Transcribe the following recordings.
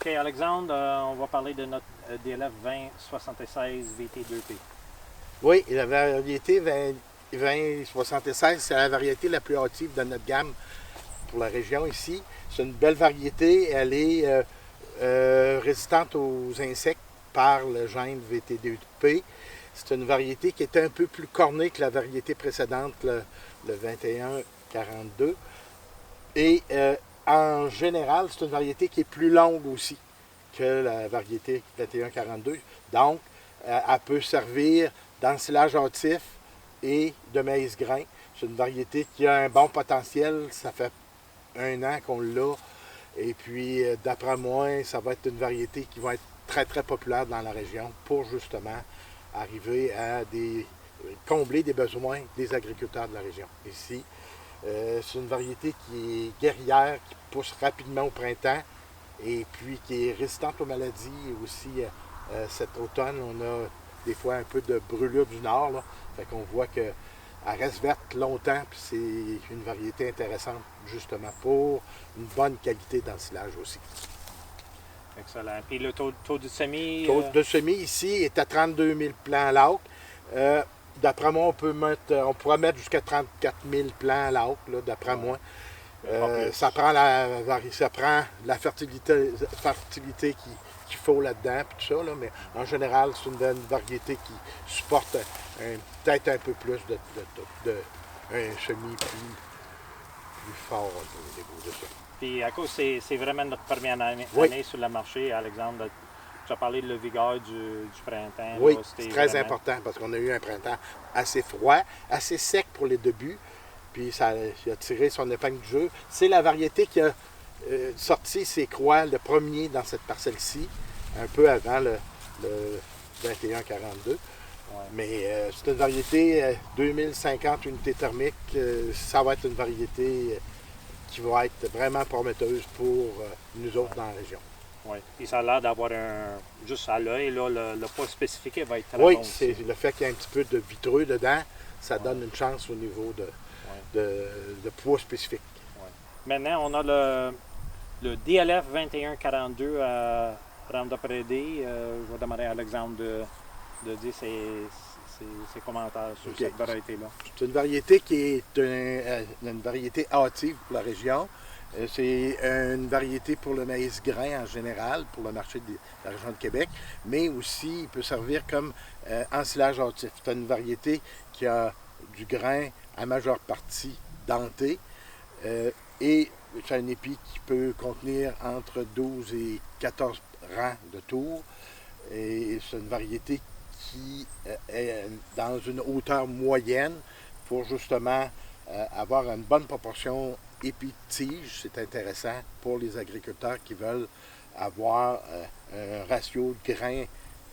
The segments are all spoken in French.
OK, Alexandre, on va parler de notre DLF 2076 VT2P. Oui, la variété 2076, c'est la variété la plus hâtive de notre gamme pour la région ici. C'est une belle variété. Elle est résistante aux insectes par le gène VT2P. C'est une variété qui est un peu plus cornée que la variété précédente, le 2142. Et en général, c'est une variété qui est plus longue aussi que la variété 2142. Donc, elle peut servir d'ensilage hâtif et de maïs grain. C'est une variété qui a un bon potentiel. Ça fait 1 an qu'on l'a. Et puis, d'après moi, ça va être une variété qui va être très, très populaire dans la région pour justement arriver à combler des besoins des agriculteurs de la région. Ici, c'est une variété qui est guerrière, qui pousse rapidement au printemps et puis qui est résistante aux maladies. Et aussi, cet automne, on a des fois un peu de brûlure du nord. Là. Fait qu'on voit qu'elle reste verte longtemps, puis c'est une variété intéressante justement pour une bonne qualité d'ensilage aussi. Excellent. Puis le taux de semis? Le taux de semis ici est à 32 000 plants à l'acre. D'après moi, on pourrait mettre jusqu'à 34 000 plants à l'acre, d'après moi. Ça prend la fertilité qu'il faut là-dedans, puis tout ça, mais en général, c'est une variété qui supporte peut-être un peu plus un semis plus fort au niveau de ça. Puis à cause, c'est vraiment notre première année sur le marché, Alexandre. Tu as parlé de la vigueur du printemps. Oui, là, c'est très important parce qu'on a eu un printemps assez froid, assez sec pour les débuts. Puis ça a tiré son épingle du jeu. C'est la variété qui a sorti ses croix le premier dans cette parcelle-ci, un peu avant le 2142. Ouais. Mais c'est une variété 2050 unités thermiques. Ça va être une variété qui va être vraiment prometteuse pour nous autres dans la région. Oui, et ça a l'air d'avoir juste à l'œil, le poids spécifique va être très bon. Oui, c'est le fait qu'il y ait un petit peu de vitreux dedans, ça donne une chance au niveau de poids spécifique. Ouais. Maintenant, on a le DLF 2142 à Roundup Ready. Je vais demander à Alexandre de dire ses commentaires sur cette variété-là. C'est une variété qui est une variété hâtive pour la région. C'est une variété pour le maïs grain en général, pour le marché de la région de Québec, mais aussi il peut servir comme ensilage hâtif. C'est une variété qui a du grain à majeure partie denté et c'est un épi qui peut contenir entre 12 et 14 rangs de tours. Et c'est une variété qui est dans une hauteur moyenne pour justement avoir une bonne proportion épi-tige. C'est intéressant pour les agriculteurs qui veulent avoir un ratio de grain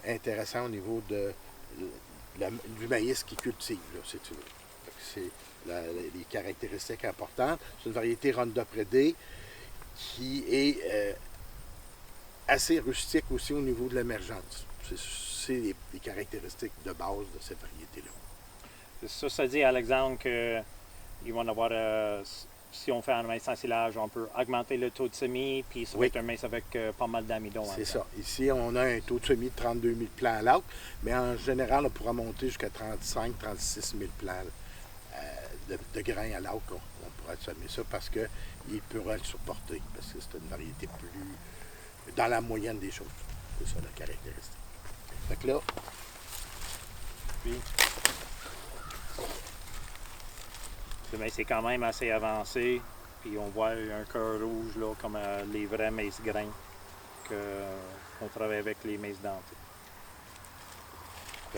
intéressant au niveau du maïs qu'ils cultivent, là, si tu veux. C'est les caractéristiques importantes. C'est une variété Roundup Ready qui est assez rustique aussi au niveau de l'émergence. C'est les caractéristiques de base de cette variété-là. Ça dit, Alexandre, qu'ils vont avoir, si on fait un maïs ensilage, on peut augmenter le taux de semis, puis ça va être un maïs avec pas mal d'amidon. C'est ça. Ici, on a un taux de semis de 32 000 plants à l'acre, mais en général, on pourra monter jusqu'à 35 36 000 plants de grains à l'acre. On pourra semer ça parce qu'il pourra le supporter, parce que c'est une variété plus dans la moyenne des choses. C'est ça la caractéristique. Fait que là, puis, c'est quand même assez avancé. Puis on voit un cœur rouge là, comme les vrais maïs grains qu'on travaille avec les maïs dentés.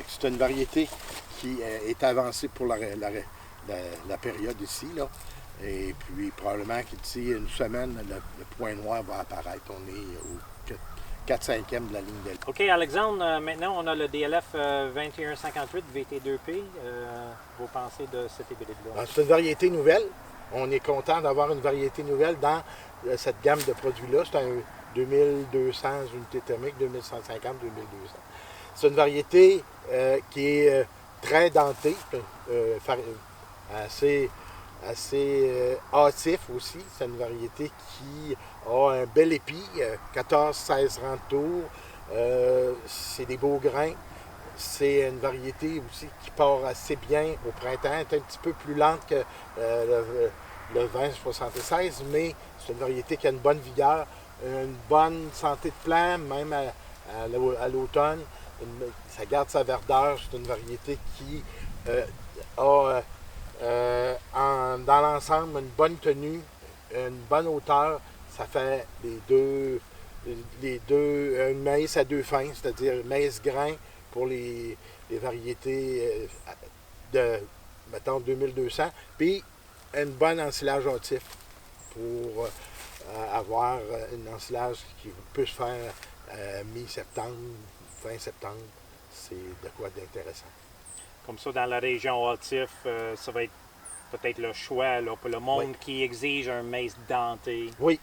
C'est une variété qui est avancée pour la période ici. Là. Et puis probablement qu'ici une semaine, le point noir va apparaître. On est au 4/5e de la ligne d'L. OK, Alexandre, maintenant on a le DLF 2158 VT2P. Vos pensées de cet hybride-là? C'est une variété nouvelle. On est content d'avoir une variété nouvelle dans cette gamme de produits-là. C'est un 2200 unités thermiques, 2150, 2200. C'est une variété qui est très dentée, assez assez hâtif aussi. C'est une variété qui a un bel épi, 14-16 rangs de tour. C'est des beaux grains. C'est une variété aussi qui part assez bien au printemps. Elle est un petit peu plus lente que le 20-76, mais c'est une variété qui a une bonne vigueur, une bonne santé de plant, même à l'automne. Ça garde sa verdeur. C'est une variété qui a dans l'ensemble une bonne tenue, une bonne hauteur. Ça fait un maïs à deux fins, c'est-à-dire maïs grain pour les variétés de, mettons, 2200, puis un bon ensilage hâtif pour avoir un ensilage qui peut se faire mi-septembre, fin septembre. C'est de quoi d'intéressant. Comme ça, dans la région hâtif, ça va être peut-être le choix là, pour le monde qui exige un maïs denté. Oui,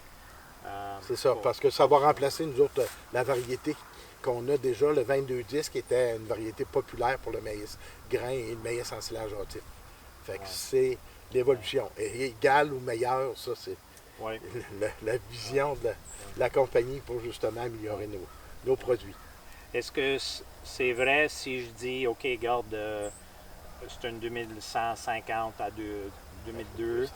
c'est ça, parce que ça va remplacer, nous autres, la variété qu'on a déjà, le 2210, qui était une variété populaire pour le maïs grain et le maïs ensilage hâtif. Fait que c'est l'évolution. Et égal ou meilleur, ça, c'est la vision de la compagnie pour justement améliorer nos produits. Est-ce que c'est vrai si je dis, OK, regarde, c'est une 2150 à 2002,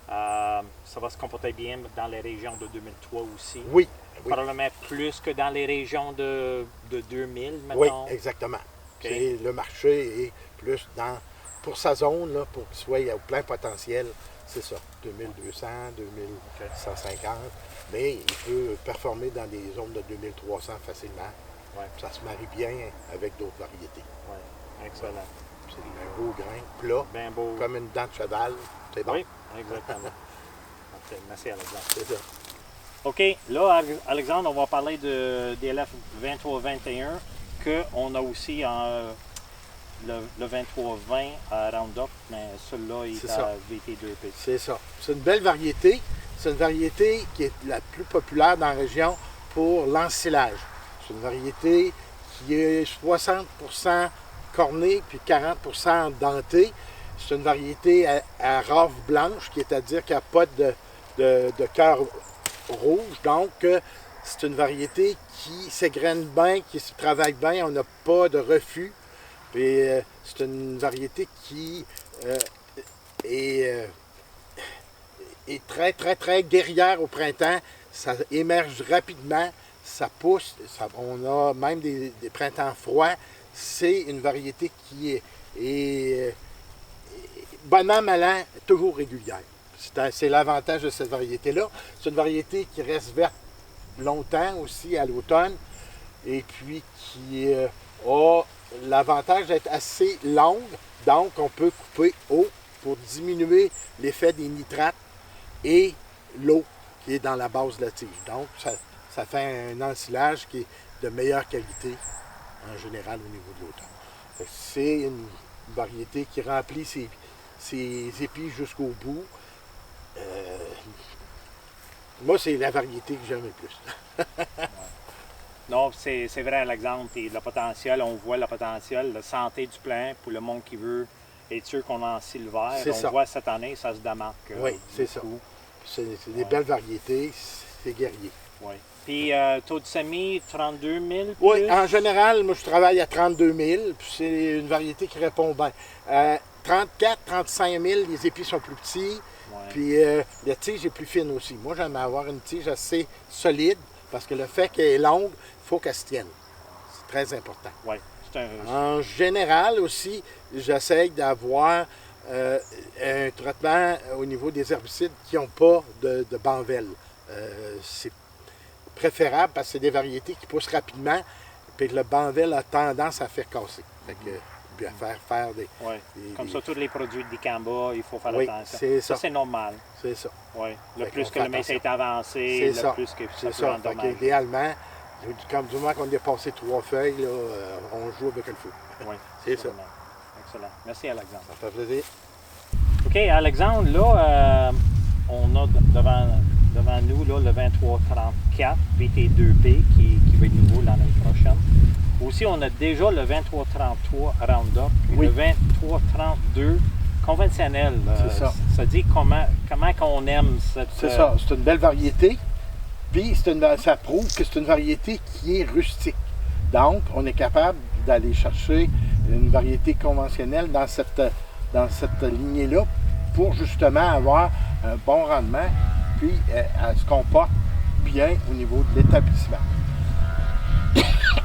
ça va se comporter bien dans les régions de 2003 aussi? Oui. Probablement plus que dans les régions de 2000, mettons? Oui, exactement. Okay. Le marché est plus pour sa zone, là, pour qu'il soit au plein potentiel, c'est ça, 2200, 2150, mais il peut performer dans des zones de 2300 facilement. Ça se marie bien avec d'autres variétés. Oui, excellent. C'est un beau grain, plat, bien beau. Comme une dent de cheval. C'est bon. Oui, exactement. Okay, merci, Alexandre. C'est ça. OK, là, Alexandre, on va parler de DLF 2321, qu'on a aussi le 2320 à Roundup, mais celui-là, il est à VT2P. C'est ça. C'est une belle variété. C'est une variété qui est la plus populaire dans la région pour l'ensilage. C'est une variété qui est 60% cornée puis 40% dentée. C'est une variété à rave blanche, qui est à dire qu'il n'y a pas de cœur rouge. Donc, c'est une variété qui s'égrène bien, qui se travaille bien. On n'a pas de refus. Et c'est une variété qui est très, très, très guerrière au printemps. Ça émerge rapidement. Ça pousse, on a même des printemps froids. C'est une variété qui est bon an, mal an, toujours régulière. C'est l'avantage de cette variété-là. C'est une variété qui reste verte longtemps aussi à l'automne et puis qui a l'avantage d'être assez longue. Donc, on peut couper haut pour diminuer l'effet des nitrates et l'eau qui est dans la base de la tige. Donc, ça fait un ensilage qui est de meilleure qualité en général au niveau de l'automne. C'est une variété qui remplit ses épis jusqu'au bout. Moi, c'est la variété que j'aime le plus. Non, c'est vrai, Alexandre, puis le potentiel, on voit le potentiel, la santé du plant pour le monde qui veut être sûr qu'on en scie le vert. On voit cette année, ça se démarque. Oui, c'est ça. C'est des belles variétés, c'est guerrier. Oui. Puis, taux de semis, 32 000 plus? Oui, en général, moi, je travaille à 32 000, puis c'est une variété qui répond bien. 34 35 000, les épis sont plus petits, puis la tige est plus fine aussi. Moi, j'aime avoir une tige assez solide, parce que le fait qu'elle est longue, il faut qu'elle se tienne. C'est très important. Oui. En général aussi, j'essaye d'avoir un traitement au niveau des herbicides qui n'ont pas de banvelle. C'est préférable parce que c'est des variétés qui poussent rapidement, puis que le banvelle a tendance à faire casser. Puis à faire des... Comme ça, tous les produits de dicamba, il faut faire attention. C'est ça, c'est normal. C'est ça. Oui. Le plus que le maïs est avancé, le plus que ça peut endommager. Idéalement, comme du moment qu'on a dépassé 3 feuilles, là, on joue avec le feu. Oui, c'est ça. Excellent. Merci, Alexandre. Ça fait plaisir. OK, Alexandre, là, on a devant nous là, le 2334 VT2P qui va être nouveau l'année prochaine. Aussi, on a déjà le 2333 Roundup et le 2332 conventionnel. C'est ça. Ça dit comment qu'on aime cette... C'est ça, c'est une belle variété. Puis ça prouve que c'est une variété qui est rustique. Donc, on est capable d'aller chercher une variété conventionnelle dans cette lignée-là pour justement avoir un bon rendement, puis elle se comporte bien au niveau de l'établissement.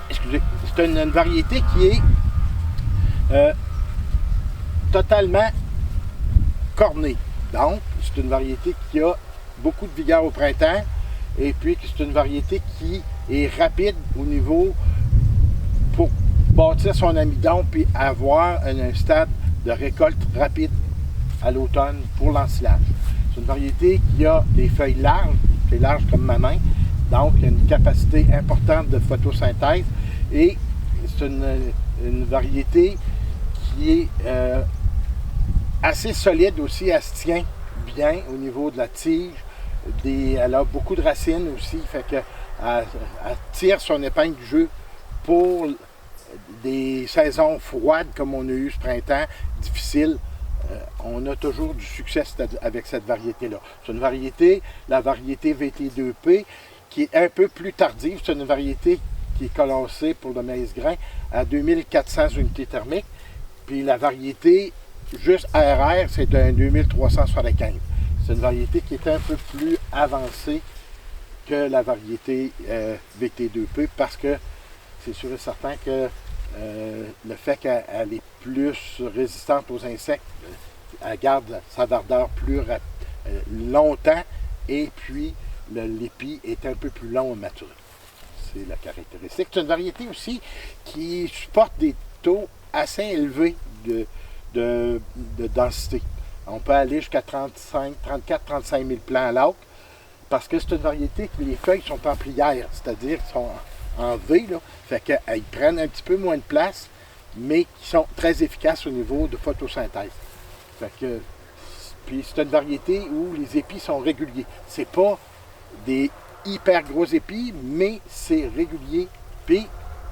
Excusez. C'est une variété qui est totalement cornée. Donc, c'est une variété qui a beaucoup de vigueur au printemps et puis c'est une variété qui est rapide au niveau pour bâtir son amidon puis avoir un stade de récolte rapide à l'automne pour l'ensilage. C'est une variété qui a des feuilles larges comme ma main, donc il y a une capacité importante de photosynthèse et c'est une variété qui est assez solide aussi, elle se tient bien au niveau de la tige, elle a beaucoup de racines aussi, fait qu'elle tire son épingle du jeu pour des saisons froides comme on a eu ce printemps, difficiles. On a toujours du succès avec cette variété-là. C'est une variété, la variété VT2P, qui est un peu plus tardive. C'est une variété qui est colossée pour le maïs grain à 2400 unités thermiques. Puis la variété juste RR, c'est un 2375. C'est une variété qui est un peu plus avancée que la variété VT2P parce que c'est sûr et certain que le fait qu'elle est plus résistante aux insectes, elle garde sa verdeur plus longtemps et puis l'épi est un peu plus long à maturer. C'est la caractéristique. C'est une variété aussi qui supporte des taux assez élevés de densité. On peut aller jusqu'à 34-35 000 plants à l'acre parce que c'est une variété que les feuilles sont en plière, c'est-à-dire qu'elles sont en V, là, fait qu'elles prennent un petit peu moins de place, mais qui sont très efficaces au niveau de photosynthèse. Fait que, puis c'est une variété où les épis sont réguliers. C'est pas des hyper gros épis, mais c'est régulier, puis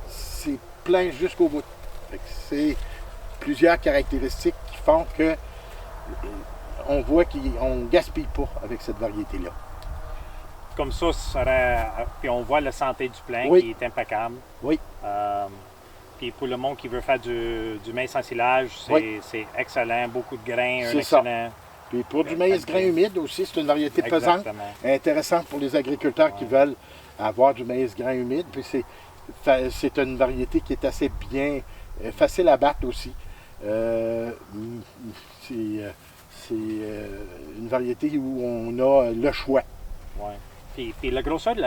c'est plein jusqu'au bout. Fait que c'est plusieurs caractéristiques qui font que on voit qu'on ne gaspille pas avec cette variété-là. Comme ça, puis on voit la santé du plant Oui. qui est impeccable. Oui. Puis pour le monde qui veut faire du maïs ensilage, c'est excellent, beaucoup de grains, un C'est ça. excellent. Puis pour du maïs grain humide aussi, c'est une variété pesante, Exactement. intéressante pour les agriculteurs qui veulent avoir du maïs grain humide. Puis c'est une variété qui est assez bien, facile à battre aussi. C'est une variété où on a le choix. Ouais. Puis la grosseur de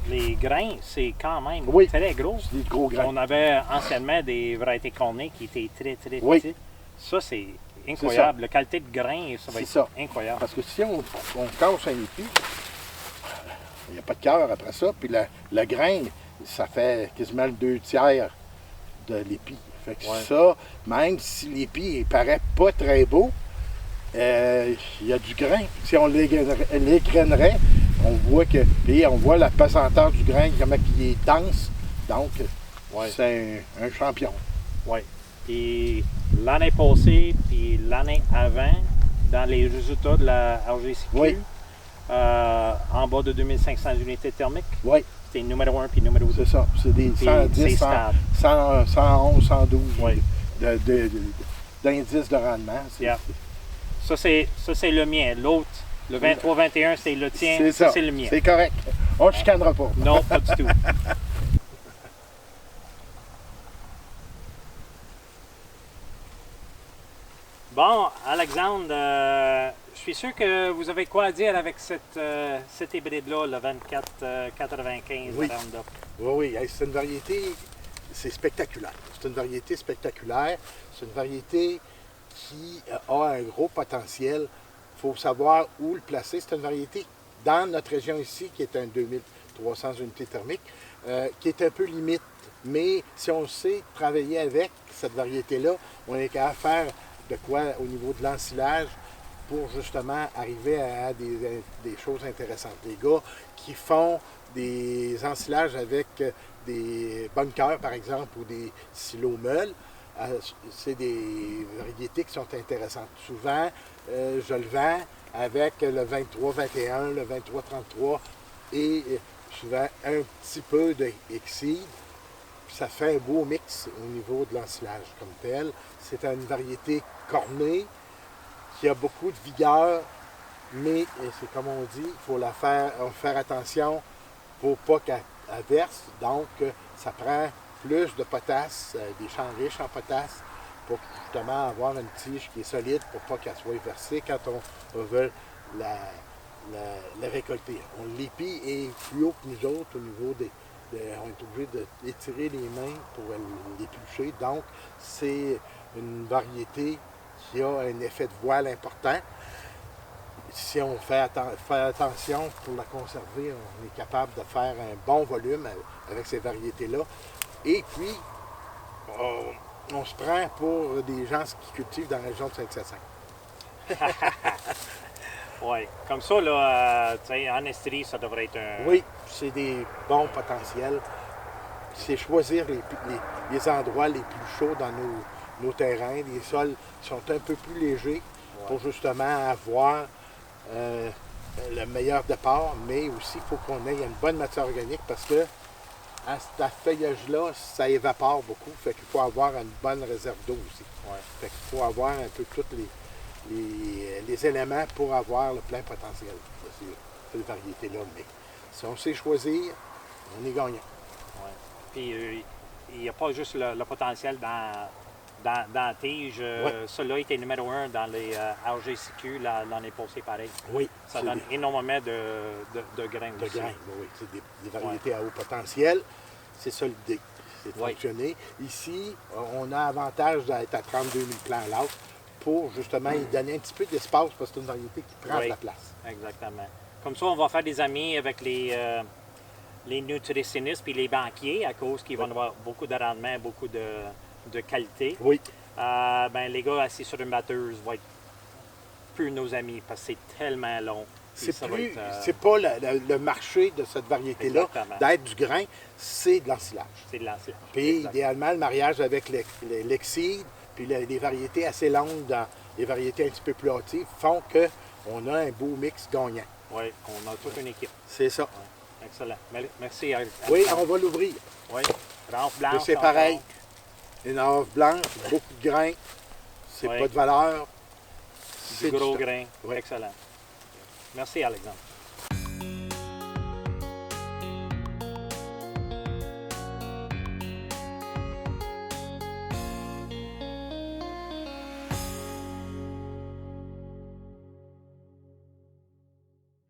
les grains, c'est quand même très gros. C'est des gros grains. On avait anciennement des variétés cornées qui étaient très petites. Ça, c'est incroyable. La qualité de grain, ça va être incroyable. Parce que si on casse un épi, il n'y a pas de cœur après ça. Puis le grain, ça fait quasiment le 2/3 de l'épi. Fait que ça, même si l'épi paraît pas très beau, il y a du grain. Si on l'égrainerait, on voit la pesanteur du grain, comment il est dense. Donc, c'est un champion. Oui. Puis l'année passée, puis l'année avant, dans les résultats de la RGCQ, en bas de 2500 unités thermiques, c'était numéro 1 puis numéro 2. C'est ça. C'est des 110, 111, 112 d'indice de rendement. Ça, c'est le mien. L'autre, le 23-21, c'est le tien. Ça, c'est le mien. C'est correct. On ne chicanera pas. Non, pas du tout. Bon, Alexandre, je suis sûr que vous avez quoi à dire avec cet hybride-là, le 24-95 Roundup. Oui. C'est une variété, c'est spectaculaire. C'est une variété spectaculaire. C'est une variété qui a un gros potentiel. Il faut savoir où le placer. C'est une variété dans notre région ici, qui est un 2300 unités thermiques, qui est un peu limite. Mais si on sait travailler avec cette variété-là, on est capable de faire de quoi au niveau de l'ensilage pour justement arriver à des choses intéressantes. Des gars qui font des ensilages avec des bunkers, par exemple, ou des silos meules, c'est des variétés qui sont intéressantes. Souvent, je le vends avec le 23-21, le 23-33 et souvent un petit peu de Exceed. Ça fait un beau mix au niveau de l'ensilage comme tel. C'est une variété cornée qui a beaucoup de vigueur, mais c'est comme on dit, il faut faire attention pour pas qu'elle verse. Donc, ça prend plus de potasse, des champs riches en potasse, pour justement avoir une tige qui est solide pour pas qu'elle soit versée quand on veut la récolter. On l'épie et plus haut que nous autres au niveau on est obligé d'étirer les mains pour l'éplucher. Donc, c'est une variété qui a un effet de voile important. Si on fait attention pour la conserver, on est capable de faire un bon volume avec ces variétés-là. Et puis, on se prend pour des gens qui cultivent dans la région de Saint-Hyacinthe. Oui. Comme ça, là, en Estrie, ça devrait être un... Oui, c'est des bons potentiels. C'est choisir les endroits les plus chauds dans nos terrains. Les sols sont un peu plus légers pour justement avoir le meilleur départ, mais aussi il faut qu'on ait une bonne matière organique parce que à ce feuillage-là, ça évapore beaucoup. Fait qu'il faut avoir une bonne réserve d'eau aussi. Ouais. Fait qu'il faut avoir un peu tous les éléments pour avoir le plein potentiel de ces variétés-là. Mais si on sait choisir, on est gagnant. Ouais. Puis il n'y a pas juste le potentiel dans la tige. Celui-là était numéro 1 dans les RGCQ l'année passée, pareil. Oui. Ça donne énormément de grains de aussi. grains, oui. C'est des variétés à haut potentiel. C'est solidé. C'est fonctionné. Ici, on a avantage d'être à 32 000 plants à l'autre pour justement y donner un petit peu d'espace parce que c'est une variété qui prend de la place. Exactement. Comme ça, on va faire des amis avec les nutritionnistes et les banquiers à cause qu'ils vont avoir beaucoup de rendement, beaucoup de qualité. Oui. Les gars assis sur une batteuse vont être plus nos amis parce que c'est tellement long. C'est pas le marché de cette variété-là d'être du grain, c'est de l'ensilage. C'est de l'ensilage. Puis idéalement, le mariage avec l'exceed, puis les variétés assez longues dans les variétés un petit peu plus hâtives font qu'on a un beau mix gagnant. Oui, on a toute une équipe. C'est ça. Ouais. Excellent. Merci. Oui, on va l'ouvrir. Oui. Rampe blanche. C'est pareil. Une rampe blanche, beaucoup de grains. C'est pas de valeur. Du gros grain. Oui. Excellent. Merci, Alexandre.